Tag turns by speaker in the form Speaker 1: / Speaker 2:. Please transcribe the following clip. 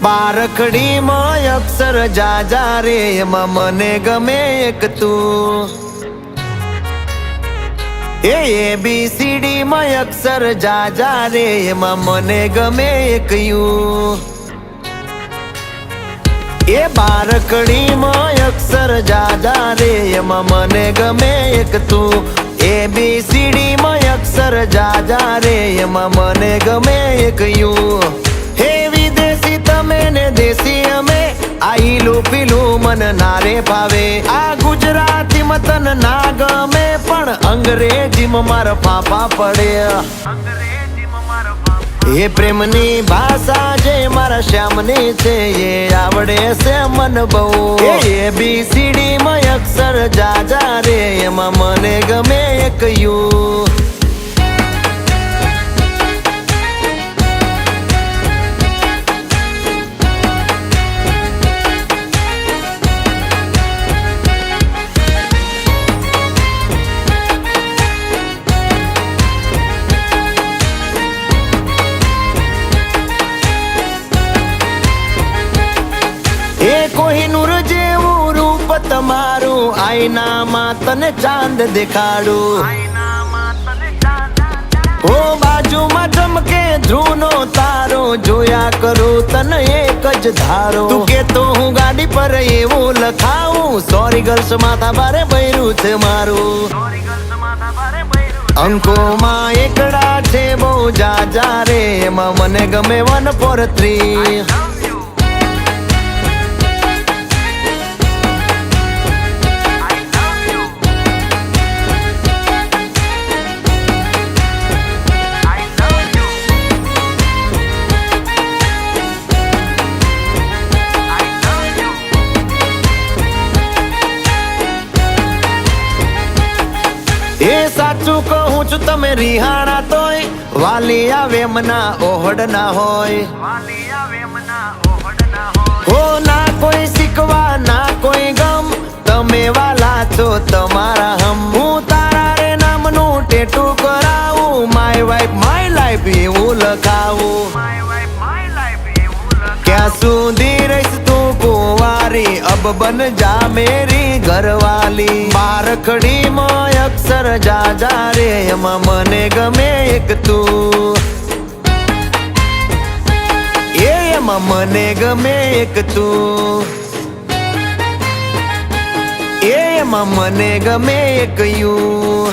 Speaker 1: બારખડીમાં અક્ષર જાજા રે એમાં મને ગમે એક તું ABCD માં અક્ષર જાજા રે એમાં મને ગમે એક યુ બારખડીમાં અક્ષર જાજા રે એમાં મને ગમે એક તું ABCD માં અક્ષર જાજા રે એમાં મને ગમે એક યુ વિદેશી તમે ને દેશી અમે આઈલું પીલું મન નારે ભાવે આ ગુજરાતી મતન ના ગમે પણ અંગ્રેજીમાં મારા પાપા પડે એ પ્રેમની ભાષા જે મારા શ્યામની છે એ આવડે છે મન બહુ ABCD માં અક્ષર જાજા રે એમાં મને ગમે એક યુ કોહિનૂર જેવું રૂપ તમારું આઈનામાં તને ચાંદ દેખાડું ઓ બાજુમાં ચમકે ધ્રુવનો તારો જોયા કરું તને એક જ ધારો તું કે તો હું ગાડી પર એવું લખાવું સોરી ગર્લ્સ માથા બારે બૈરું છે મારું અંકોમાં એકડા છે બહુ જાજા રે એમાં મને ગમે 143 સાચું કહું છું તમે રિહાણા તોય વાલી આવે મના ઓહડ ના હોય હો ના કોઈ શીખવા ના કોઈ ગમ તમે વાલા છો તમારા હમ હું તારા રે નામનું ટેટુ કરાવું માય વાઇફ માય લાઈફ એવું લખાવું ક્યાં સુધી રહીશ તું કુંવારી અબ બન જા મેરી ઘરવાલી બારખડીમાં અક્ષર જાજા રે એમાં મને ગમે એક તું એમાં મને ગમે એક તું એમાં મને ગમે એક યુ